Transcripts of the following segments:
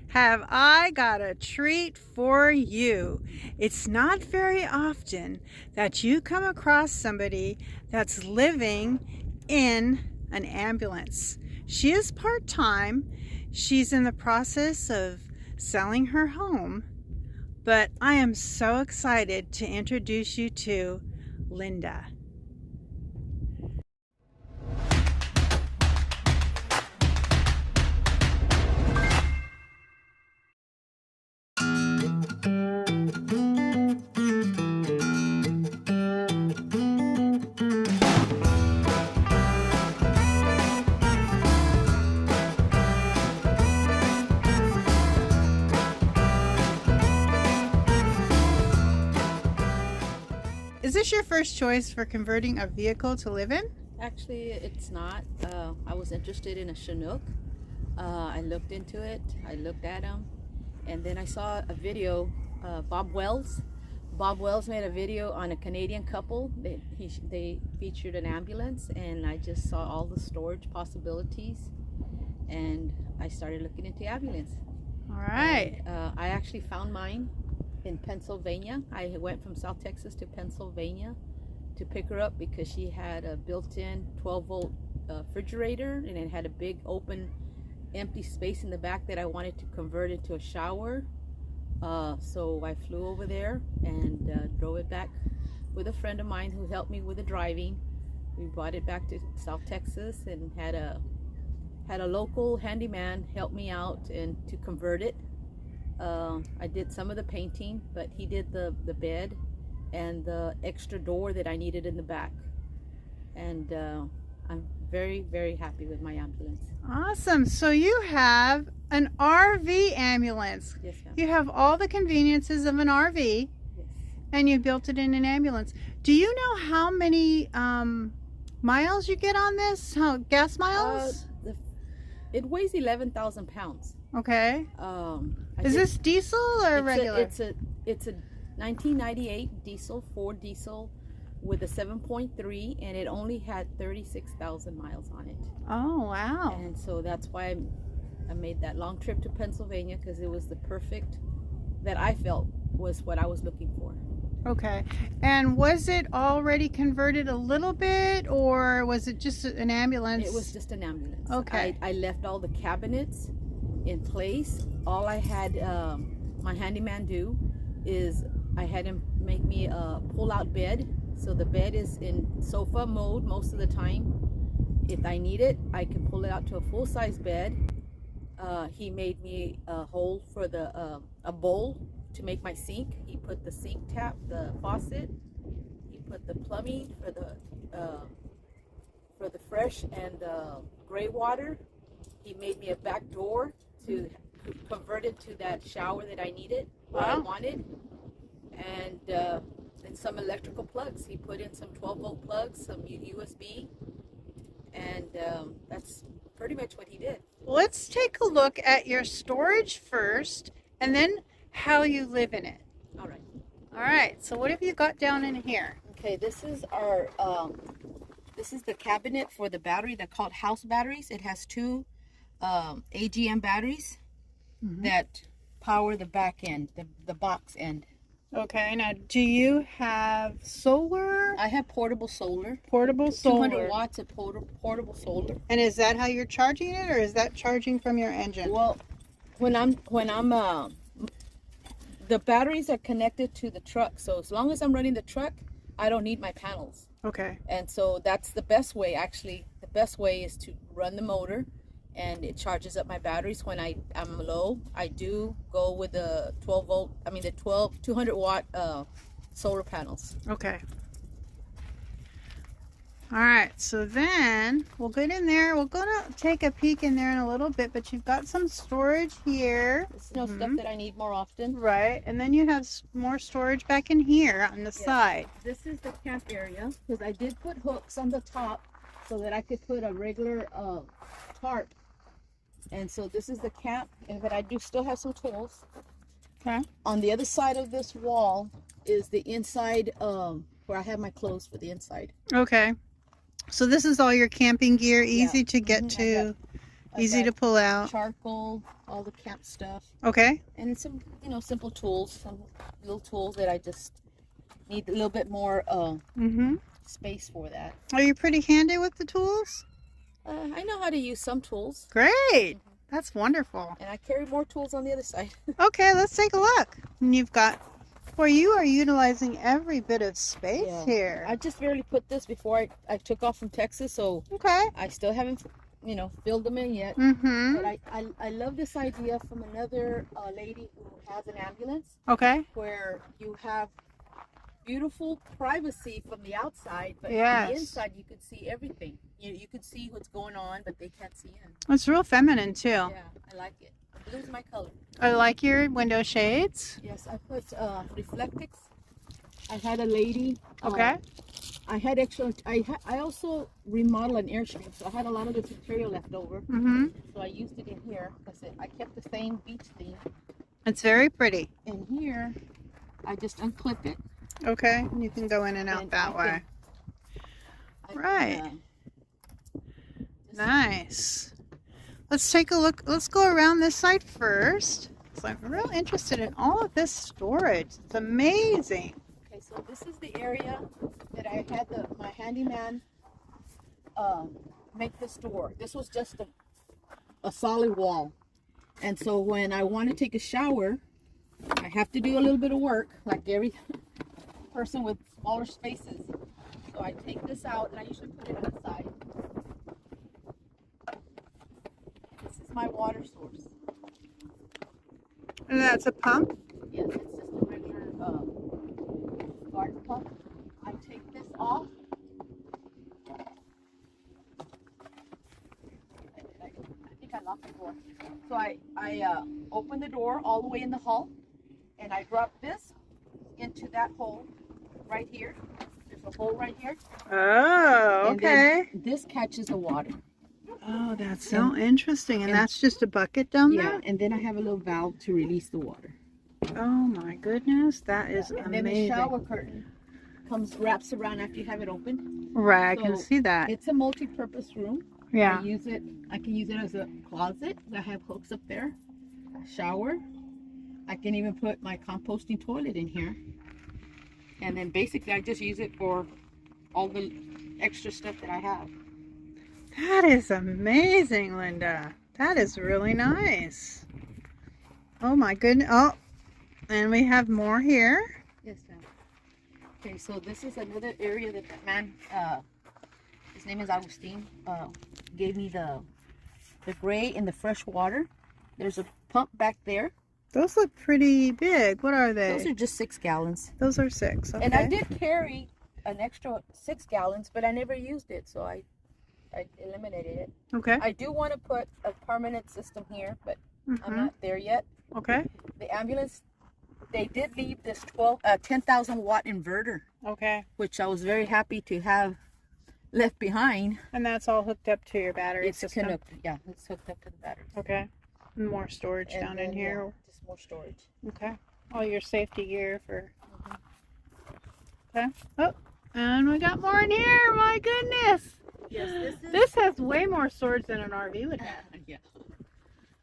have I got a treat for you. It's not very often that you come across somebody that's living in an ambulance. She is part-time. She's in the process of selling her home, but I am so excited to introduce you to Linda. Is this your first choice for converting a vehicle to live in? Actually, it's not. I was interested in a Chinook. I looked into it. I looked at them, and then I saw a video. Bob Wells made a video on a Canadian couple. They featured an ambulance, and I just saw all the storage possibilities, and I started looking into ambulance. All right. And, I actually found mine in Pennsylvania. I went from South Texas to Pennsylvania to pick her up because she had a built-in 12-volt refrigerator, and it had a big open empty space in the back that I wanted to convert into a shower. So I flew over there and drove it back with a friend of mine who helped me with the driving. We brought it back to South Texas and had a local handyman help me out and to convert it. I did some of the painting, but he did the bed and the extra door that I needed in the back. And I'm very, very happy with my ambulance. Awesome. So you have an RV ambulance. Yes, ma'am. You have all the conveniences of an RV, Yes. and you built it in an ambulance. Do you know how many miles you get on this? How gas miles? It weighs 11,000 pounds. Okay. Is did- this diesel or regular? It's a 1998 diesel, Ford diesel with a 7.3, and it only had 36,000 miles on it. Oh, wow. And so that's why I made that long trip to Pennsylvania, because it was the perfect, that I felt was what I was looking for. Okay. And was it already converted a little bit, or was it just an ambulance? It was just an ambulance. Okay. I left all the cabinets in place. All I had my handyman do is I had him make me a pull-out bed. So the bed is in sofa mode most of the time. If I need it, I can pull it out to a full-size bed. He made me a hole for a bowl to make my sink. He put the sink tap, the faucet. He put the plumbing for the fresh and gray water. He made me a back door to convert it to that shower that I needed, what I wanted, and some electrical plugs. He put in some 12-volt plugs, some USB, and that's pretty much what he did. Let's take a look at your storage first, and then how you live in it. All right. All right. So what have you got down in here? Okay, this is our this is the cabinet for the battery. They're called house batteries. It has two AGM batteries that power the back end, the box end. Okay. Now, do you have solar? I have portable solar. Portable solar. 200 watts of portable solar. And is that how you're charging it, or is that charging from your engine? Well, when I'm the batteries are connected to the truck, so as long as I'm running the truck, I don't need my panels. Okay. And so that's the best way. Actually, the best way is to run the motor, and it charges up my batteries. When I'm low, I do go with the 200 watt solar panels. Okay. All right, so then we'll get in there. We're gonna take a peek in there in a little bit, but you've got some storage here. It's stuff that I need more often. Right, and then you have more storage back in here on the side. This is the camp area, because I did put hooks on the top so that I could put a regular tarp. And so this is the camp, but I do still have some tools. Okay. On the other side of this wall is the inside where I have my clothes for the inside. Okay. So this is all your camping gear, easy to get to. Easy to pull out. Charcoal, all the camp stuff. Okay. And it's some, simple tools, some little tools that I just need a little bit more space for that. Are you pretty handy with the tools? I know how to use some tools. Great. That's wonderful. And I carry more tools on the other side. Okay, let's take a look. And you've got, well, you are utilizing every bit of space here. I just barely put this before I took off from Texas, so okay. I still haven't, filled them in yet. But I love this idea from another lady who has an ambulance. Okay. Where you have beautiful privacy from the outside, but yes. on the inside you could see everything. You could see what's going on, but they can't see in. It's real feminine too. Yeah, I like it. Blue's my color. I like your window shades. Yes, I put reflectics. I had a lady. Okay. I had extra. I also remodeled an airstream, so I had a lot of this material left over. So I used it in here because I kept the same beach theme. It's very pretty. And here, I just unclip it. Okay, and you can go in and out that way. Right. Nice. Let's take a look. Let's go around this side first. So I'm real interested in all of this storage. It's amazing. Okay, so this is the area that I had my handyman make this door. This was just a solid wall. And so when I want to take a shower, I have to do a little bit of work, like every person with smaller spaces. So I take this out and I usually put it outside. This is my water source. And that's a pump? Yes, it's just a regular garden pump. I take this off. I think I locked the door. So I open the door all the way in the hall, and I drop this into that hole right here. There's a hole right here. Oh, okay. And this catches the water. Oh, that's so interesting. And that's just a bucket down there? Yeah, and then I have a little valve to release the water. Oh my goodness, that is and amazing. Then the shower curtain wraps around after you have it open. Right, I can see that. It's a multi-purpose room. Yeah. I can use it as a closet. I have hooks up there. A shower. I can even put my composting toilet in here. And then basically I just use it for all the extra stuff that I have. That is amazing, Linda. That is really nice. Oh my goodness. Oh, and we have more here. Yes, ma'am. Okay, so this is another area that man, his name is Agustin, gave me the gray and the fresh water. There's a pump back there. Those look pretty big. What are they? Those are just 6 gallons. Those are 6. Okay. And I did carry an extra 6 gallons, but I never used it, so I eliminated it. Okay. I do want to put a permanent system here, but I'm not there yet. Okay. The ambulance, they did leave this 10,000 watt inverter. Okay. Which I was very happy to have left behind. And that's all hooked up to your battery system? It's hooked up to the battery. Okay. And more storage down in here? Yeah, just more storage. Okay. All your safety gear for... Okay. Oh, and we got more in here. My goodness. Yes, this has way more storage than an RV would have. Yeah.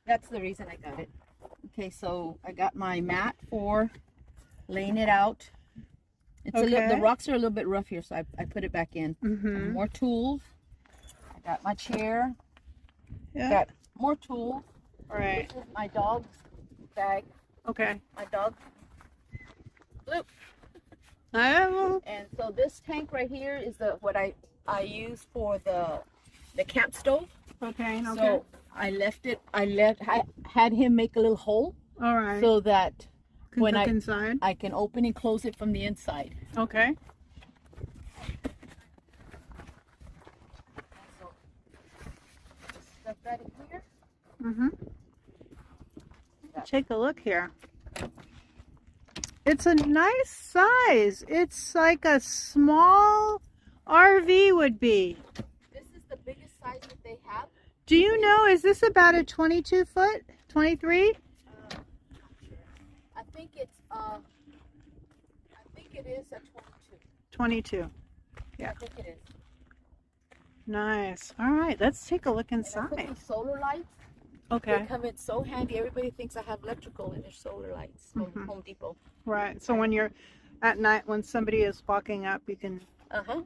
That's the reason I got it. Okay, so I got my mat for laying it out. It's the rocks are a little bit rough here, so I put it back in. More tools. I got my chair. Yeah. Got more tools. All right. This is my dog's bag. Okay. My dog. Look. Oh. And so this tank right here is what I use for the camp stove. Okay. So I had him make a little hole. All right. So that when inside, I can open and close it from the inside. Okay. So stuff that in here. Take a look here. It's a nice size. It's like a small RV would be. This is the biggest size that they have. Do you know, is this about a 22 foot? 23? I think it is a 22. 22. Yeah. I think it is. Nice. All right, let's take a look And I put inside. these solar lights. Okay. They come in so handy. Everybody thinks I have electrical and they're solar lights from Mhm. Home Depot. Right. So when you're at night, when somebody is walking up, you can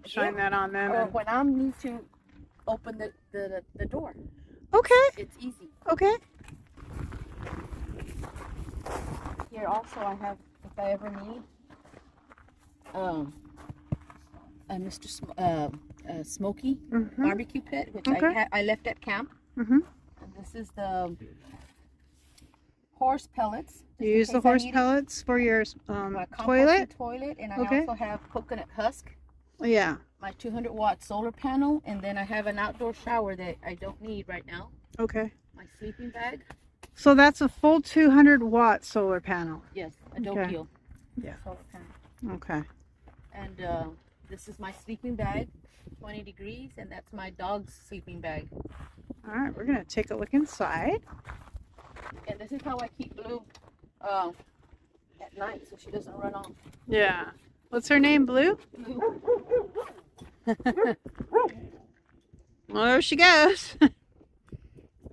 shine that on them. Or And... when I need to open the door. Okay. It's easy. Okay. Here also I have, if I ever need, Smoky barbecue pit, which Okay. I left at camp. Mhm. And this is the horse pellets. You use the horse pellets for your My toilet? toilet, and I Okay. also have coconut husk. Yeah. My 200-watt solar panel, and then I have an outdoor shower that I don't need right now. Okay. My sleeping bag. So that's a full 200-watt solar panel. Yes, a Okay. Dokio Yeah. solar panel. Okay. And this is my sleeping bag, 20 degrees, and that's my dog's sleeping bag. All right, we're gonna take a look inside. And this is how I keep Blue at night, so she doesn't run off. Yeah. What's her name, Blue? Blue. Well, there she goes.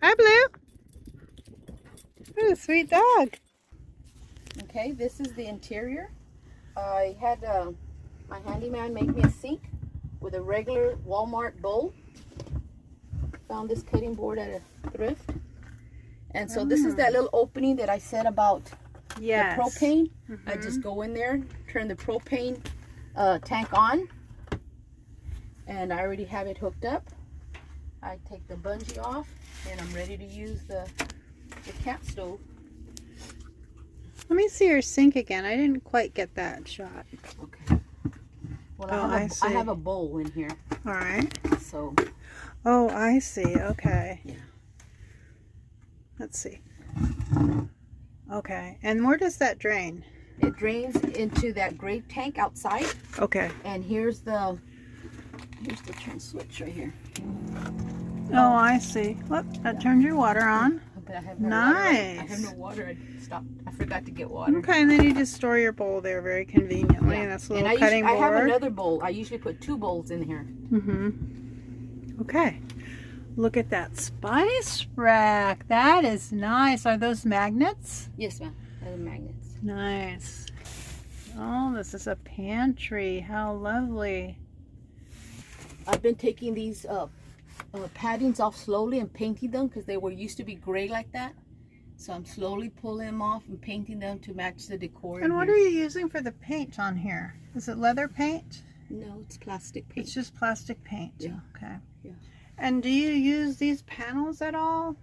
Hi, Blue. What a sweet dog. Okay, this is the interior. I had my handyman make me a sink with a regular Walmart bowl. Found this cutting board at a thrift. And so this is that little opening that I said about Yes. the propane. I just go in there, turn the propane tank on, and I already have it hooked up. I take the bungee off, and I'm ready to use the camp stove. Let me see your sink again. I didn't quite get that shot. Okay. Well, Oh, I I see. have a bowl in here, All right. so Oh, I see. Okay. yeah. Let's see. Okay. And where does that drain? It drains into that gray tank outside, Okay. and here's the turn switch right here. Oh, I see. Look, that turns your water on. But I have no water. I have Nice. no water. I stopped. I forgot to get water. Okay, and then you just store your bowl there very conveniently. And that's a little cutting I have board. another bowl. I usually put 2 bowls in here. Okay. Look at that spice rack. That is nice. Are those magnets? Yes, ma'am. They're magnets. Nice. Oh, this is a pantry. How lovely. I've been taking these paddings off slowly and painting them because they were used to be gray like that. So I'm slowly pulling them off and painting them to match the decor. And what are you using for the paint on here? Is it leather paint? No, it's plastic paint. It's just plastic paint. Yeah. Okay. Yeah. And do you use these panels at all?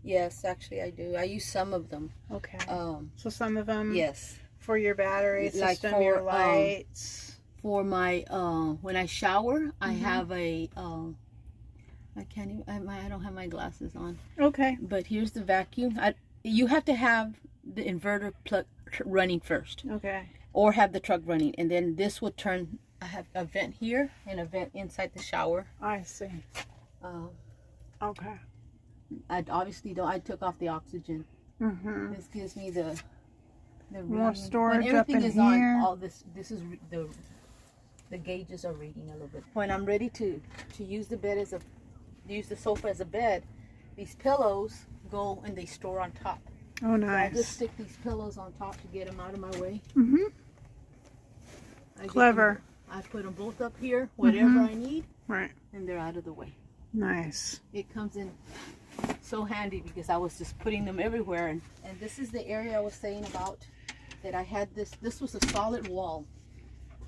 Yes, actually I do. I use some of them. Okay. Um, So some of them yes. for your battery Like system, for, your lights. For my when I shower, I have a I can't even. I don't have my glasses on. Okay. But here's the vacuum. You have to have the inverter plug running first, Okay. or have the truck running, and then this will turn. I have a vent here and a vent inside the shower. I see. Okay. I obviously don't. I took off the oxygen. This gives me the More reading. storage When up in everything is on, here. all this is the gauges are reading a little bit. When I'm ready to use the bed use the sofa as a bed, these pillows go and they store on top. Oh, So I just nice. stick these pillows on top to get them out of my way. Clever. I put them both up here, whatever I need, Right. and they're out of the way. Nice. It comes in so handy because I was just putting them everywhere. And this is the area I was saying about that I had this was a solid wall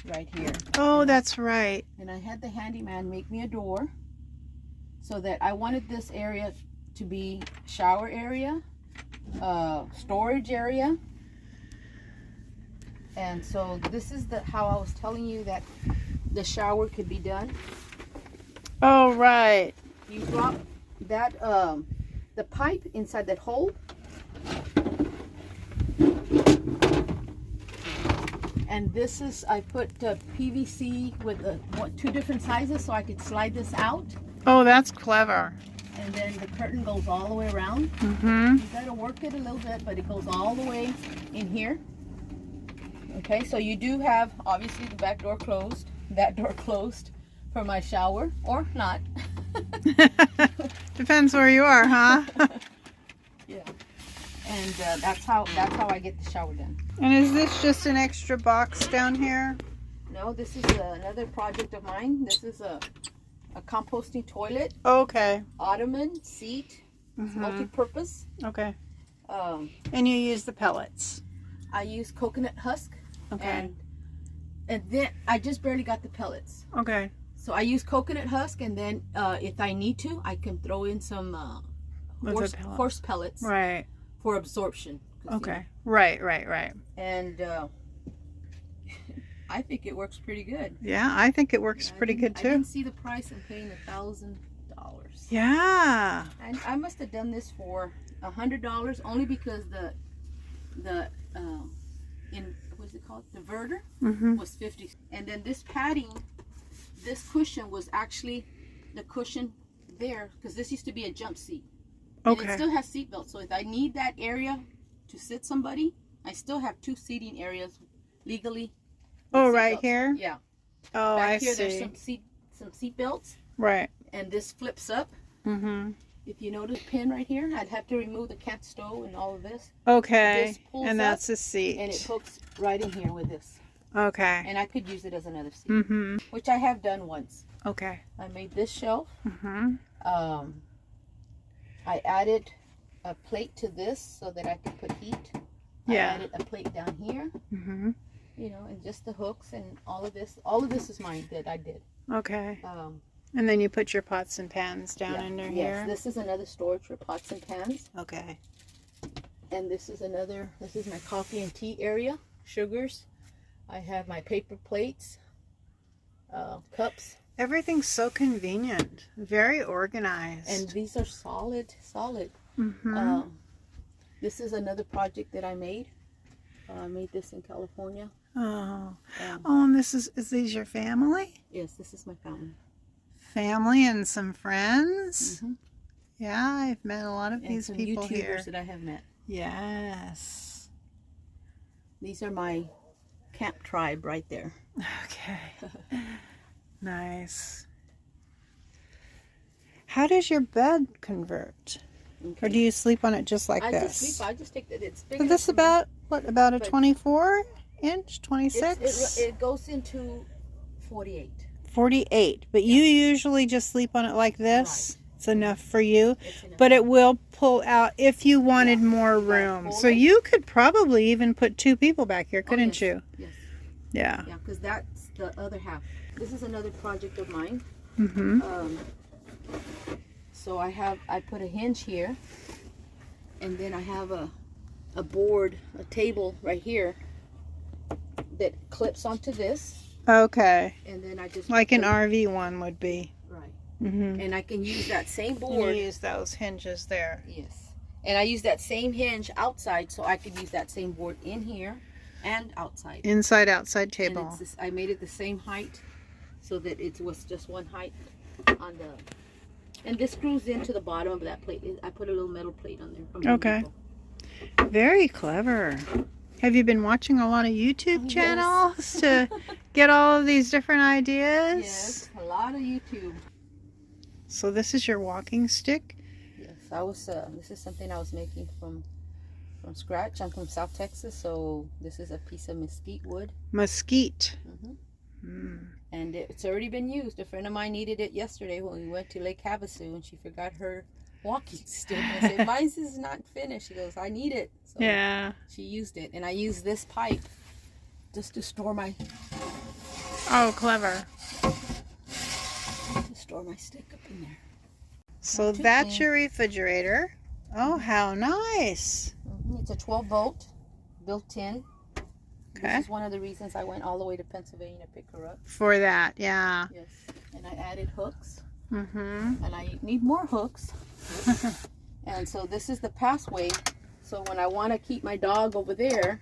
right here. Oh, that's right. And I had the handyman make me a door so that I wanted this area to be shower area, storage area. And so this is how I was telling you that the shower could be done. Oh, right. You drop that the pipe inside that hole, and this is I put PVC with 2 different sizes so I could slide this out, Oh, that's clever. and then the curtain goes all the way around. Mm-hmm. You gotta work it a little bit, but it goes all the way in here. Okay, so you do have obviously the back door closed, that door closed for my shower, or not. Depends where you are, huh? Yeah. And that's how I get the shower done. And is this just an extra box down here? No, this is another project of mine. This is a composting toilet. Okay. Ottoman seat. It's multi-purpose. Okay. And you use the pellets. I use coconut husk. Okay. And then I just barely got the pellets. Okay. So I use coconut husk, and then if I need to, I can throw in some horse pellets. Right. For absorption. Okay. Right. And I think it works pretty good. Yeah, I think it works pretty good too. I didn't see the price in paying $1,000. Yeah. And I must have done this for $100 only because the what's it called? Diverter was $50. And then this padding, this cushion was actually the cushion there because this used to be a jump seat. And it still has seat belts. So if I need that area to sit somebody, I still have 2 seating areas legally. Oh, right here? Yeah. Oh, Back I here, see. There's some seat belts. Right. And this flips up. If you notice pin right here, I'd have to remove the cat stove and all of this. Okay. This pulls And that's up, a seat. And it hooks right in here with this. Okay. And I could use it as another seat. Which I have done once. Okay. I made this shelf. I added a plate to this so that I could put heat. Yeah. I added a plate down here. You know, and just the hooks and all of this. All of this is mine that I did. Okay. And then you put your pots and pans down under here. Yes, this is another storage for pots and pans. Okay. And this is my coffee and tea area. Sugars. I have my paper plates. Cups. Everything's so convenient. Very organized. And these are solid. This is another project that I made. I made this in California. Oh. And is these your family? Yes, this is my family. Family and some friends? Yeah, I've met a lot of these some people YouTubers here. that I have met. Yes. These are my camp tribe right there. Okay. Nice. How does your bed convert? Or do you sleep on it just like this? I just take that. It's big. So this about a 24 inch, 26? It goes into 48. 48. But you usually just sleep on it like this. Right. It's enough for you. But it will pull out if you wanted more room. So you could probably even put 2 people back here, couldn't you? Yes. Yeah. Yeah, because that's the other half. This is another project of mine. So I put a hinge here, and then I have a board, a table right here that clips onto this. Okay. And then I just like an RV one would be. Right. And I can use that same board. You use those hinges there. Yes. And I use that same hinge outside, so I could use that same board in here and outside. Inside, outside table. And I made it the same height, so that it was just one height on the. And this screws into the bottom of that plate. I put a little metal plate on there. From okay. Very clever. Have you been watching a lot of YouTube channels to get all of these different ideas? Yes, a lot of YouTube. So this is your walking stick? Yes, this is something I was making from scratch. I'm from South Texas, so this is a piece of mesquite wood. Mesquite. And it's already been used. A friend of mine needed it yesterday when we went to Lake Havasu, and she forgot her walking stick. I said, "Mine is not finished." She goes, "I need it." So yeah. She used it, and I used this pipe just to store my. Oh, clever. To store my stick up in there. So that's your refrigerator. Oh, how nice! It's a 12-volt, built-in. Okay. This is one of the reasons I went all the way to Pennsylvania to pick her up. For that, yeah. Yes. And I added hooks. And I need more hooks. And so this is the passway. So when I want to keep my dog over there,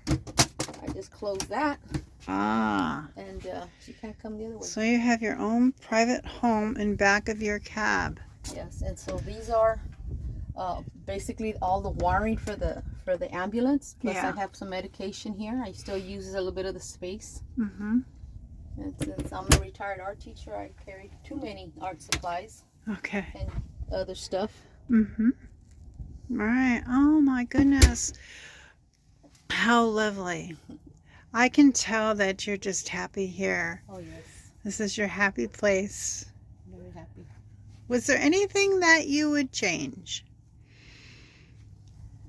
I just close that. And she can't come the other way. So you have your own private home in back of your cab. Yes. And so these are basically all the wiring for the ambulance. Plus I have some medication here. I still use a little bit of the space. And since I'm a retired art teacher, I carry too many art supplies. Okay. and other stuff. Mm-hmm. All right. Oh my goodness. How lovely. I can tell that you're just happy here. Oh yes, This is your happy place. very happy. Was there anything that you would change?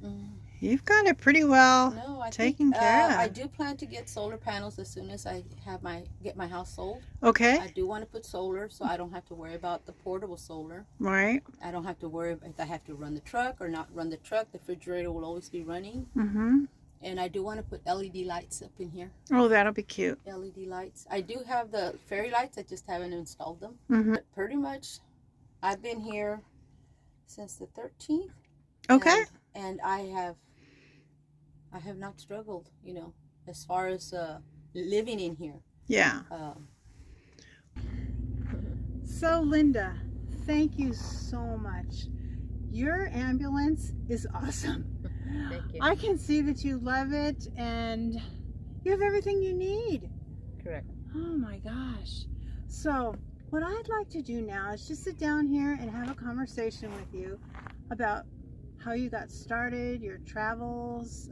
Mm. You've got it pretty well No, I taken think care of. I do plan to get solar panels as soon as I have get my house sold. Okay. I do want to put solar, so I don't have to worry about the portable solar. Right. I don't have to worry if I have to run the truck or not run the truck. The refrigerator will always be running. Mm-hmm. And I do want to put LED lights up in here. Oh, that'll be cute. LED lights. I do have the fairy lights. I just haven't installed them. Mm-hmm. But pretty much, I've been here since the 13th. Okay. And I have not struggled, as far as living in here. Yeah. So, Linda, thank you so much. Your ambulance is awesome. Thank you. I can see that you love it and you have everything you need. Correct. Oh my gosh. So, what I'd like to do now is just sit down here and have a conversation with you about how you got started, your travels,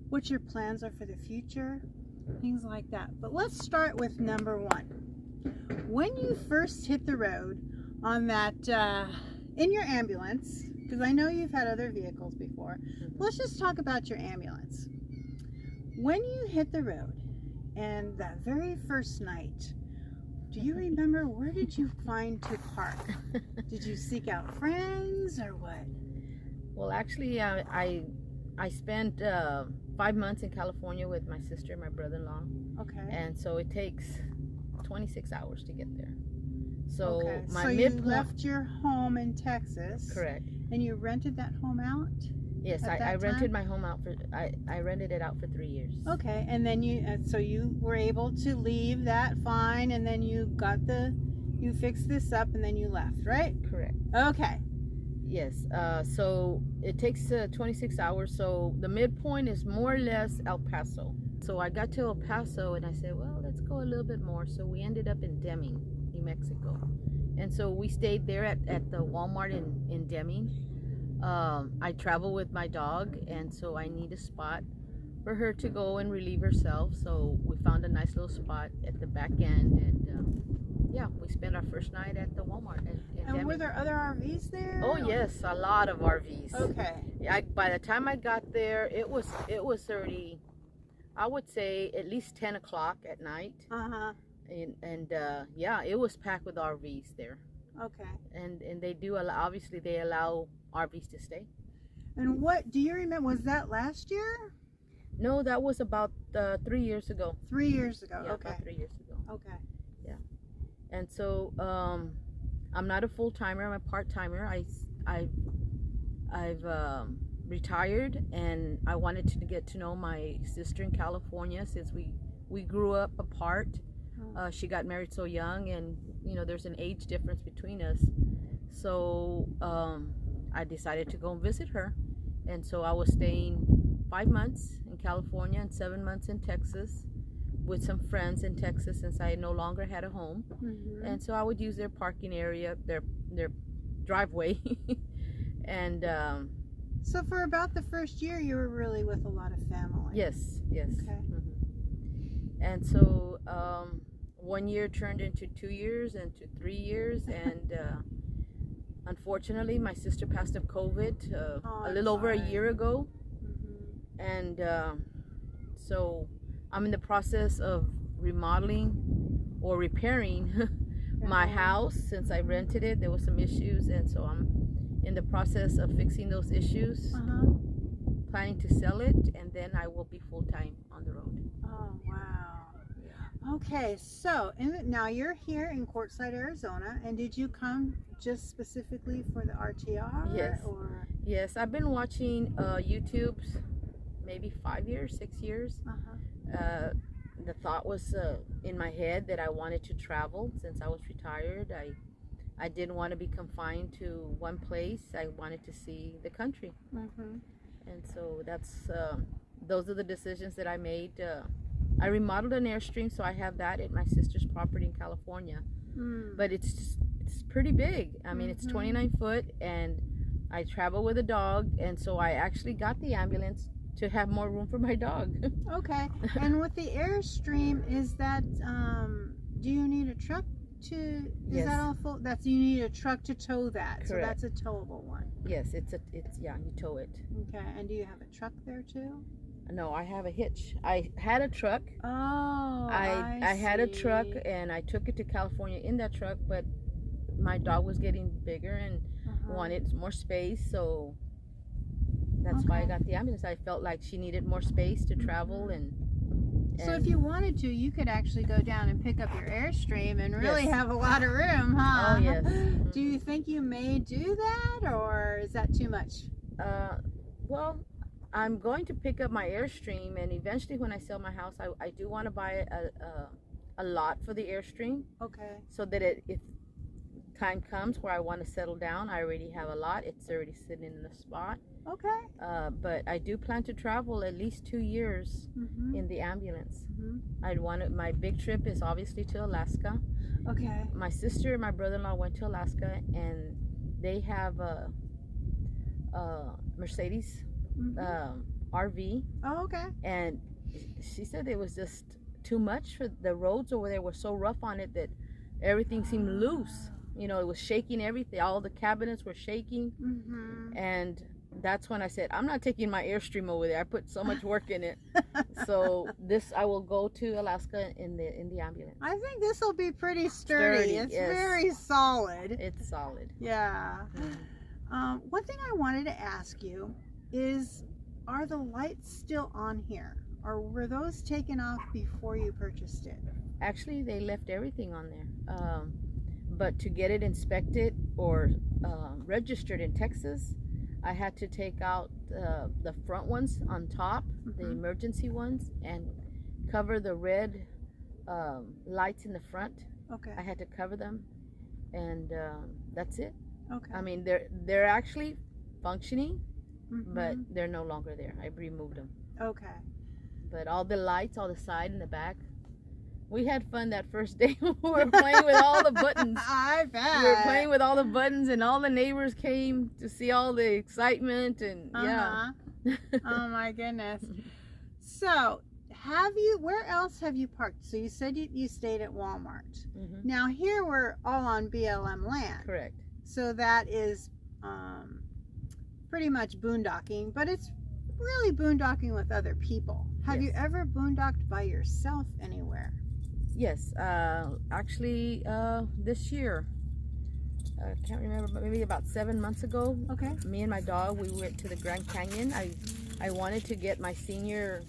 what your plans are for the future, things like that. But let's start with number one. When you first hit the road on that, in your ambulance, because I know you've had other vehicles before, let's just talk about your ambulance. When you hit the road and that very first night, do you remember where did you find to park? Did you seek out friends or what? Well, actually, I spent 5 months in California with my sister and my brother-in-law. Okay. And so it takes 26 hours to get there. So okay. my so midpoint. You left your home in Texas. Correct. And you rented that home out? Yes, I rented my home out for. I rented it out for 3 years. Okay, and then so you were able to leave that fine, and then you fixed this up, and then you left, right? Correct. Okay. Yes. So it takes 26 hours. So the midpoint is more or less El Paso. So I got to El Paso, and I said, well, let's go a little bit more. So we ended up in Deming, New Mexico, and so we stayed there at the Walmart in Deming. I travel with my dog, and so I need a spot for her to go and relieve herself. So we found a nice little spot at the back end, and yeah, we spent our first night at the Walmart. And were there other RVs there? Oh yes, a lot of RVs. Okay. By the time I got there, it was already, I would say, at least 10 o'clock at night. Uh-huh. And yeah, it was packed with RVs there. Okay. And they do obviously they allow RVs to stay. And what do you remember? Was that last year? No, that was about 3 years ago. 3 years ago. Yeah, okay. about 3 years ago. Okay. Yeah. And so I'm not a full timer. I'm a part timer. I've retired, and I wanted to get to know my sister in California since we grew up apart. She got married so young, and there's an age difference between us. So I decided to go and visit her, and so I was staying 5 months in California and 7 months in Texas with some friends in Texas since I no longer had a home. Mm-hmm. And so I would use their parking area, their driveway, and so for about the first year, you were really with a lot of family. yes. Okay. Mm-hmm. And so 1 year turned into 2 years and to 3 years, and unfortunately my sister passed of COVID a little over a year ago. Mm-hmm. And so I'm in the process of remodeling or repairing my house. Since I rented it, there was some issues, and so I'm in the process of fixing those issues. Planning to sell it, and then I will be full-time on the road. Oh wow. Okay, so now you're here in Quartzsite, Arizona, and did you come just specifically for the RTR? Yes. Or? Yes, I've been watching YouTube's maybe 5 years, 6 years. The thought was in my head that I wanted to travel since I was retired. I didn't want to be confined to one place. I wanted to see the country. Mm-hmm. And so those are the decisions that I made. I remodeled an Airstream, so I have that at my sister's property in California. But it's it's pretty big. I mean, it's 29 foot, and I travel with a dog, and so I actually got the ambulance to have more room for my dog. Okay. And with the Airstream, is that do you need a truck to? Is Yes. that all full? That's you need a truck to tow that. So Correct. that's a towable one. Yes, it's yeah, you tow it. Okay. And do you have a truck there too? No, I have a hitch. I had a truck. Oh, I had a truck, see. and I took it to California in that truck, but my dog was getting bigger and wanted more space, so that's why I got the ambulance. I felt like she needed more space to travel, and So if you wanted to, you could actually go down and pick up your Airstream and really have a lot of room, huh? Oh, yes. Do you think you may do that, or is that too much? Well, I'm going to pick up my Airstream, and eventually when I sell my house, I do want to buy a lot for the Airstream, Okay. so that if time comes where I want to settle down, I already have a lot. It's already sitting in the spot. Okay. But I do plan to travel at least 2 years in the ambulance. My big trip is obviously to Alaska. Okay. My sister and my brother-in-law went to Alaska, and they have a Mercedes RV, Oh, okay. and she said it was just too much. For the roads over there were so rough on it that everything seemed loose. You know, it was shaking everything. All the cabinets were shaking, and that's when I said, I'm not taking my Airstream over there. I put so much work in it. So I will go to Alaska in the ambulance. I think this will be pretty sturdy. It's very solid. It's solid. Yeah. One thing I wanted to ask you is, are the lights still on here, or were those taken off before you purchased it? Actually, they left everything on there. But to get it inspected or registered in Texas, I had to take out the front ones on top, the emergency ones, and cover the red lights in the front. Okay. I had to cover them, and that's it. Okay. I mean, they're actually functioning, but they're no longer there. I removed them. Okay. But all the lights, all the side and the back. We had fun that first day. We were playing with all the buttons. I bet. We were playing with all the buttons, and all the neighbors came to see all the excitement, and yeah. Oh my goodness. So, where else have you parked? So you said you stayed at Walmart. Now here we're all on BLM land. Correct. So that is pretty much boondocking, but it's really boondocking with other people. Have you ever boondocked by yourself anywhere? Yes, actually this year, I can't remember, but maybe about 7 months ago. Okay. Me and my dog, we went to the Grand Canyon. I wanted to get my senior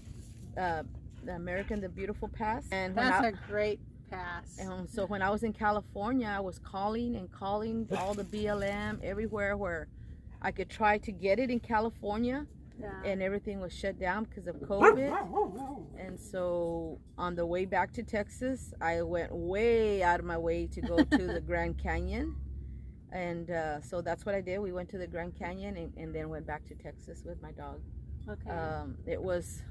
the American the Beautiful pass, and that's a great pass. And so when I was in California, I was calling all the BLM everywhere where I could try to get it in California. And everything was shut down because of COVID. And so on the way back to Texas, I went way out of my way to go to the Grand Canyon. And so that's what I did. We went to the Grand Canyon and then went back to Texas with my dog. Okay. It was,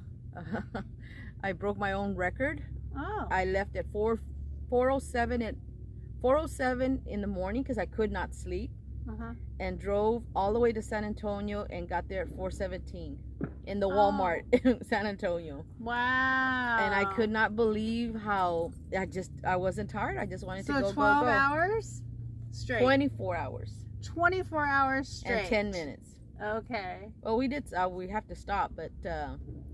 I broke my own record. Oh. I left at 4:07 in the morning because I could not sleep. And drove all the way to San Antonio and got there at 4:17 in the Walmart in San Antonio. Wow. And I could not believe how I wasn't tired. I just wanted to go. So 12 hours straight? 24 hours. 24 hours straight. And 10 minutes. Okay. Well, we did. We have to stop, but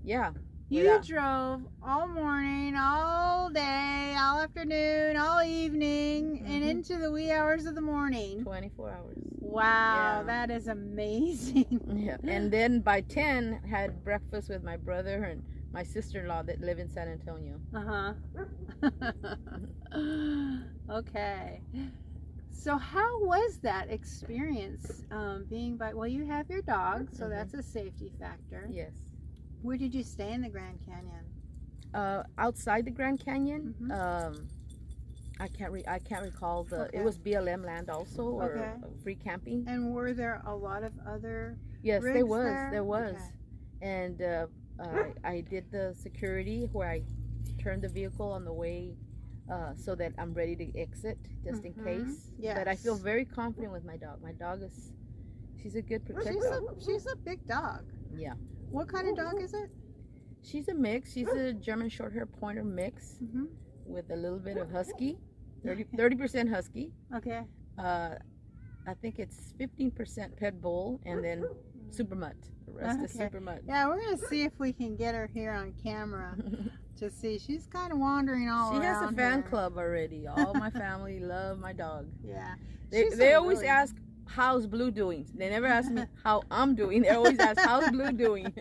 yeah. You drove all morning, all day, all afternoon, all evening, and into the wee hours of the morning. 24 hours. Wow, that is amazing. Yeah, and then by 10, had breakfast with my brother and my sister-in-law that live in San Antonio. Okay. So how was that experience being well, you have your dog, so that's a safety factor. Yes. Where did you stay in the Grand Canyon? Outside the Grand Canyon. I can't recall it was BLM land also, or free camping. And were there a lot of other Yes, rigs there was. Okay. And I did the security where I turned the vehicle on the way so that I'm ready to exit just in case. Yes. But I feel very confident with my dog. My dog is, she's a good protector. She's a big dog. Yeah. What kind of dog is it? She's a mix. She's a German Shorthair Pointer mix with a little bit of husky, 30% husky. Okay. I think it's 15% pit bull and then super mutt. The rest is super mutt. Yeah, we're gonna see if we can get her here on camera to see. She's kind of wandering all around. She has a fan club already. All my family love my dog. Yeah. They always ask, how's Blue doing? They never ask me how I'm doing. They always ask, how's Blue doing?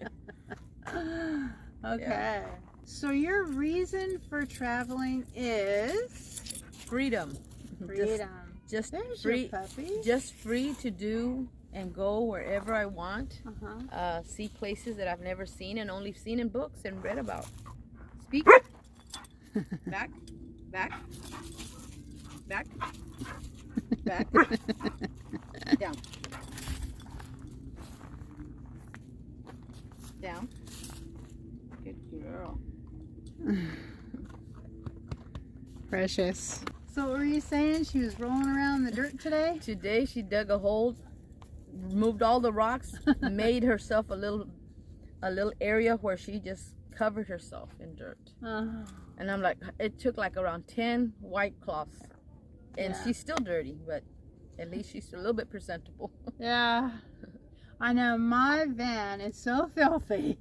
Okay. Yeah. So your reason for traveling is Freedom. freedom. Just There's free. your puppy. Just free to do and go wherever I want. Uh-huh. See places that I've never seen and only seen in books and read about. Speak. Back. Back. Back. Back. Down. Down. Good girl. Precious. So what were you saying? She was rolling around in the dirt today? Today she dug a hole, removed all the rocks, made herself a little area where she just covered herself in dirt. And I'm like, it took like around 10 white cloths. And she's still dirty, but at least she's a little bit presentable. Yeah. I know, my van is so filthy.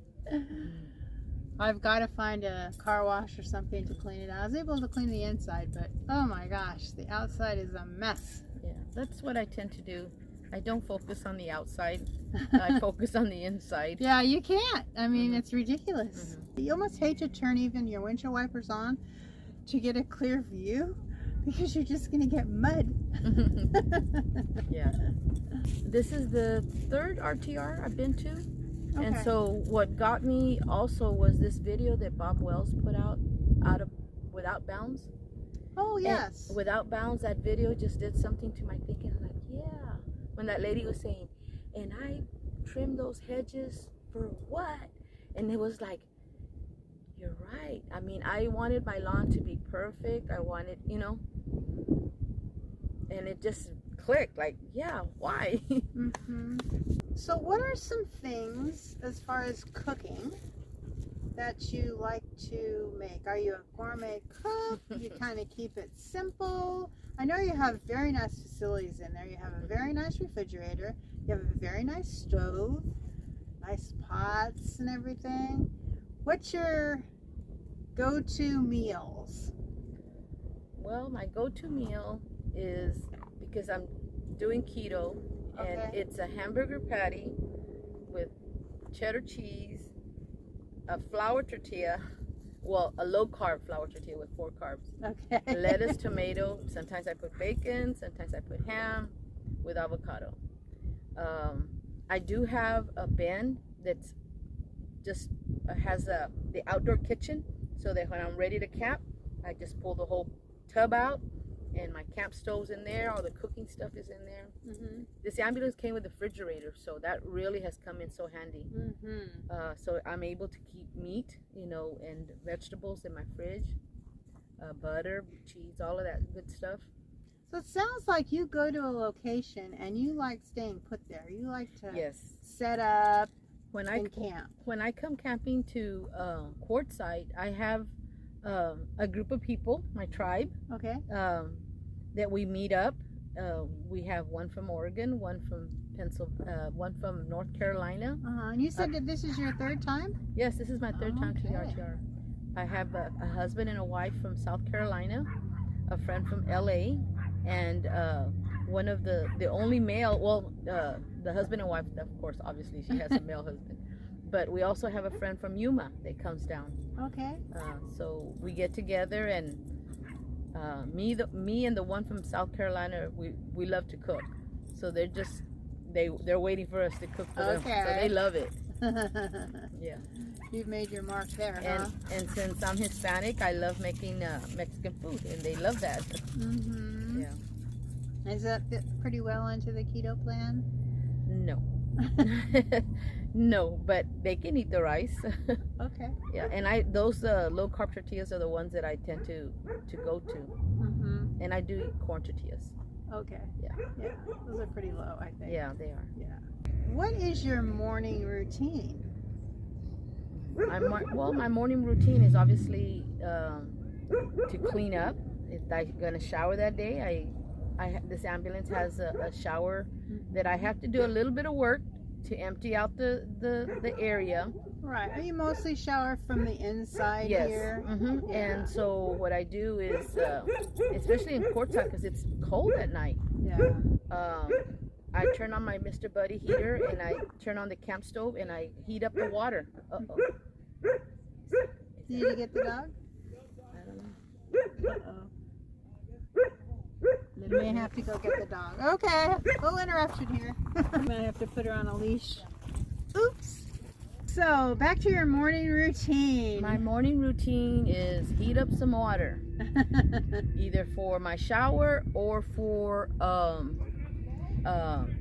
I've got to find a car wash or something to clean it out. I was able to clean the inside, but oh my gosh, the outside is a mess. Yeah, that's what I tend to do. I don't focus on the outside. I focus on the inside. Yeah, you can't. I mean, it's ridiculous. You almost hate to turn even your windshield wipers on to get a clear view because you're just going to get mud. Yeah. This is the third RTR I've been to. Okay. And so what got me also was this video that Bob Wells put out of Without Bounds. Oh, yes. And Without Bounds, that video just did something to my thinking. I'm like, yeah. When that lady was saying, and I trimmed those hedges for what? And it was like, you're right. I mean, I wanted my lawn to be perfect. I wanted, you know, and it just clicked. Like, yeah, why? So what are some things as far as cooking that you like to make? Are you a gourmet cook? You kind of keep it simple? I know you have very nice facilities in there. You have a very nice refrigerator. You have a very nice stove, nice pots and everything. What's your go-to meals? Well, my go-to meal is, because I'm doing keto, and it's a hamburger patty with cheddar cheese, a flour tortilla, well, a low-carb flour tortilla with 4 carbs. Okay. Lettuce, tomato, sometimes I put bacon, sometimes I put ham with avocado. I do have a bin that's just has the outdoor kitchen, so that when I'm ready to camp, I just pull the whole tub out, and my camp stove's in there, all the cooking stuff is in there. This ambulance came with a refrigerator, so that really has come in so handy. So I'm able to keep meat, you know, and vegetables in my fridge, butter, cheese, all of that good stuff. So it sounds like you go to a location and you like staying put there. You like to set up and camp. When I come camping to Quartzsite, I have a group of people, my tribe, that we meet up. We have one from Oregon, one from one from North Carolina. And you said that this is your third time? Yes, this is my third time to the RTR. I have a husband and a wife from South Carolina, a friend from LA, and one of the only male, well, the husband and wife, of course, obviously she has a male husband, but we also have a friend from Yuma that comes down. So we get together, and me and the one from South Carolina, we love to cook. So they're waiting for us to cook for them. So they love it. Yeah. You've made your mark there, huh? And since I'm Hispanic, I love making Mexican food, and they love that. Yeah. Is that fit pretty well into the keto plan? No. No, but they can eat the rice. Okay. Yeah, and those low carb tortillas are the ones that I tend to go to, Mm-hmm. and I do eat corn tortillas. Okay. Yeah. Yeah. Those are pretty low, I think. Yeah, they are. Yeah. What is your morning routine? Well, my morning routine is obviously to clean up. If I'm gonna shower that day, this ambulance has a shower that I have to do a little bit of work to empty out the area. Right. Are you mostly shower from the inside Yes. here? Mm-hmm. Yeah. And so what I do is, especially in courtside, because it's cold at night. Yeah. I turn on my Mr. Buddy heater and I turn on the camp stove and I heat up the water. Uh-oh. Did you get the dog? I don't know. Uh-oh. You may have to go get the dog. Okay. Little interruption here. I'm going to have to put her on a leash. Oops. So, back to your morning routine. My morning routine is heat up some water, either for my shower or for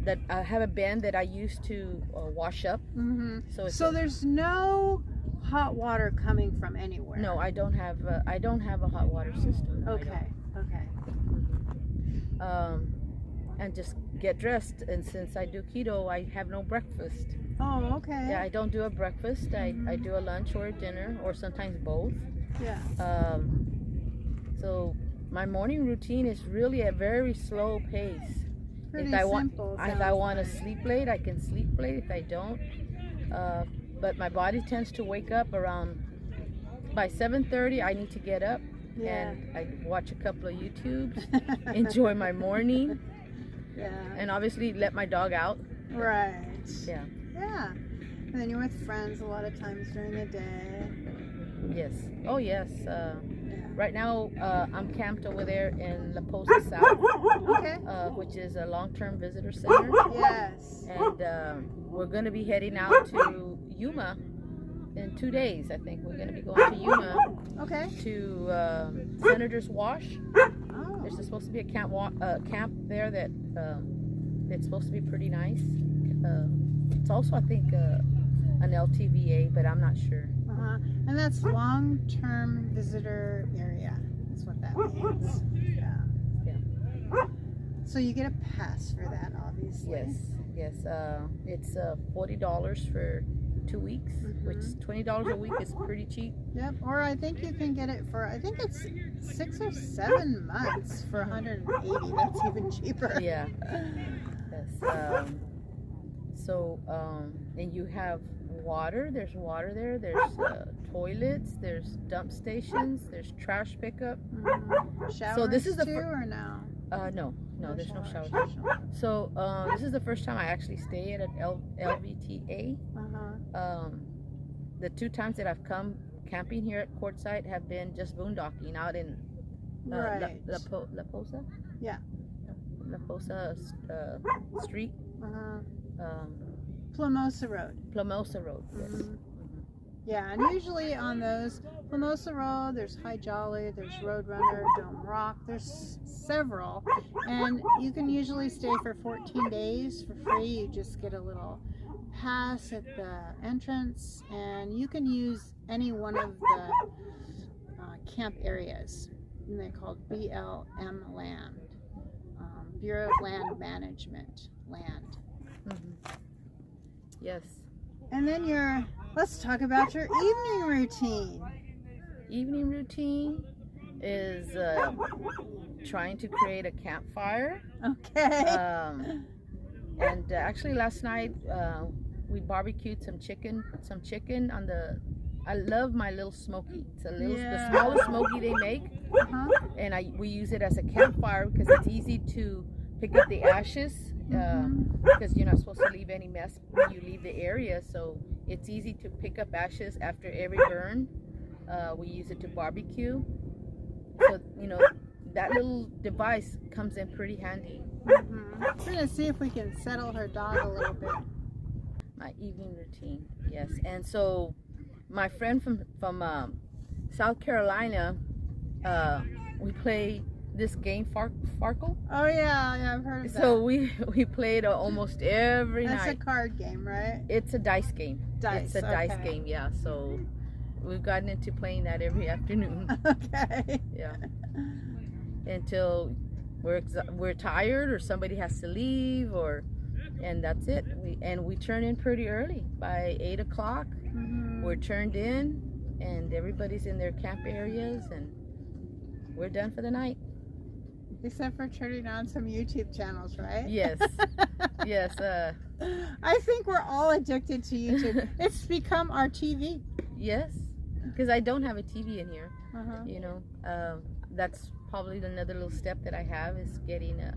that I have a bin that I use to wash up. Mm-hmm. So there's no hot water coming from anywhere. No, I don't have a hot water system. No, Okay. Okay. And just get dressed. And since I do keto, I have no breakfast. Oh, okay. Yeah, I don't do a breakfast. I do a lunch or a dinner, or sometimes both. Yeah. So my morning routine is really a very slow pace. Pretty If I simple. want to sleep late, I can sleep late. If I don't, but my body tends to wake up around by 7:30. I need to get up. Yeah. And I watch a couple of YouTubes, enjoy my morning, Yeah. and obviously let my dog out. Right. Yeah. Yeah. And then you're with friends a lot of times during the day. Yes. Oh, yes. Yeah. Right now, I'm camped over there in La Posa South, Okay. which is a long-term visitor center. Yes. And we're going to be heading out to Yuma in 2 days. I think we're going to be going to Yuma Okay. to Senator's Wash. Oh. There's supposed to be a camp there that it's supposed to be pretty nice. It's also, I think, an LTVA, but I'm not sure. Uh-huh. And that's long-term visitor area. That's what that means. Yeah. Yeah. So you get a pass for that, obviously. Yes. It's $40 for 2 weeks, which $20 a week is pretty cheap. Yep. Or I think you can get it for, I think it's 6 or 7 months for 180. That's even cheaper. Yeah. Yes. And you have water. There's water there. There's toilets. There's dump stations. There's trash pickup. Showers So this is the too, or no? No, there's no showers. Shower. So this is the first time I actually stay at an LVTA. Uh-huh. The 2 times that I've come camping here at Quartzsite have been just boondocking out in Right. La Posa. Yeah. La Posa Street. Uh-huh. Plumosa Road. Plumosa Road. Yes. Mhm. Yeah, and usually on those, Plumosa Road, there's High Jolly, there's Roadrunner, Dome Rock, there's several, and you can usually stay for 14 days for free. You just get a little pass at the entrance, and you can use any one of the camp areas, and they're called BLM land, Bureau of Land Management land. Yes. And then let's talk about your evening routine. Evening routine is trying to create a campfire. Okay. And actually last night we barbecued some chicken on the. I love my little smoky. It's the smallest smoky they make, and we use it as a campfire because it's easy to pick up the ashes. Because you're not supposed to leave any mess when you leave the area, so it's easy to pick up ashes after every burn. We use it to barbecue, so that little device comes in pretty handy. We're gonna see if we can settle her dog a little bit. My evening routine, yes. And so my friend from South Carolina, we play this game Farkle. Oh yeah, I've heard of that. So we played almost every That's night. a card game, right? It's a dice game. Dice. It's a dice game, yeah. So we've gotten into playing that every afternoon. Okay. Yeah. Until we're tired or somebody has to leave, and that's it. We turn in pretty early. By 8 o'clock, we're turned in, and everybody's in their camp areas, and we're done for the night. Except for turning on some YouTube channels, right? Yes. Yes. I think we're all addicted to YouTube. It's become our TV. Yes. Because I don't have a TV in here. You know, that's probably another little step that I have, is getting a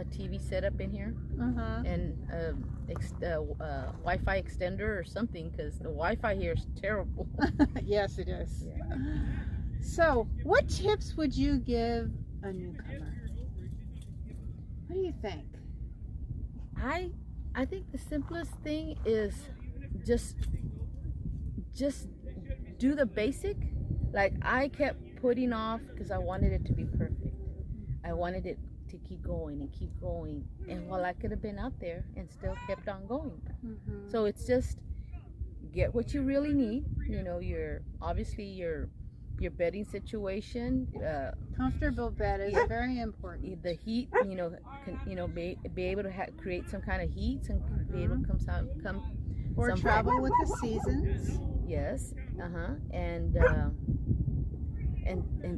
TV set up in here, and Wi-Fi extender or something, because the Wi-Fi here is terrible. Yes, it is. Yeah. So, what tips would you give a newcomer? What do you think? I think the simplest thing is just do the basic. Like, I kept putting off because I wanted it to be perfect. I wanted it to keep going and keep going, and while I could have been out there and still kept on going. So it's just get what you really need. You know, your bedding situation, Comfortable bed is very important. the heat, be able to create some kind of heat and be able to come or travel with the seasons. Yes. And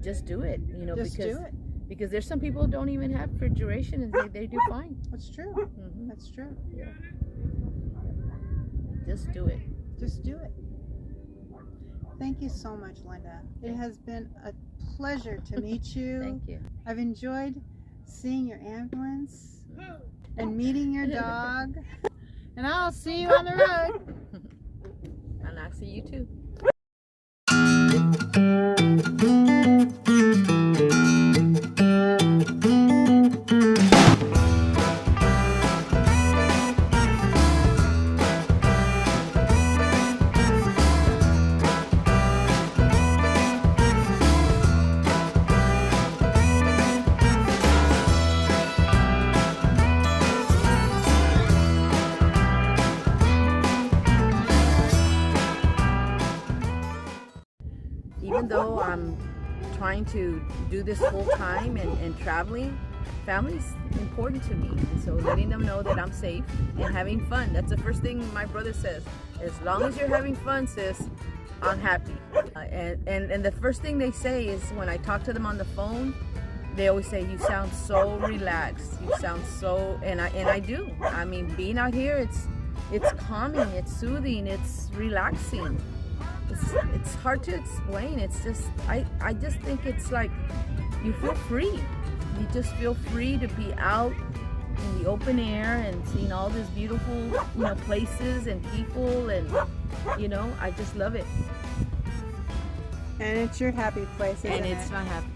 just do it, because there's some people who don't even have refrigeration, and they do fine. That's true. That's true. Yeah. Just do it. Just do it. Thank you so much, Linda. It has been a pleasure to meet you. Thank you. I've enjoyed seeing your ambulance and meeting your dog. And I'll see you on the road. And I'll see you too. Even though I'm trying to do this full time and traveling, family's important to me. And so letting them know that I'm safe and having fun. That's the first thing my brother says. As long as you're having fun, sis, I'm happy. And the first thing they say is, when I talk to them on the phone, they always say, you sound so relaxed. You sound so, and I do. I mean, being out here, it's calming, it's soothing, it's relaxing. It's hard to explain. It's just, I just think it's like you feel free. You just feel free to be out in the open air and seeing all these beautiful, places and people, and I just love it. And it's your happy place, isn't it? And it's my happy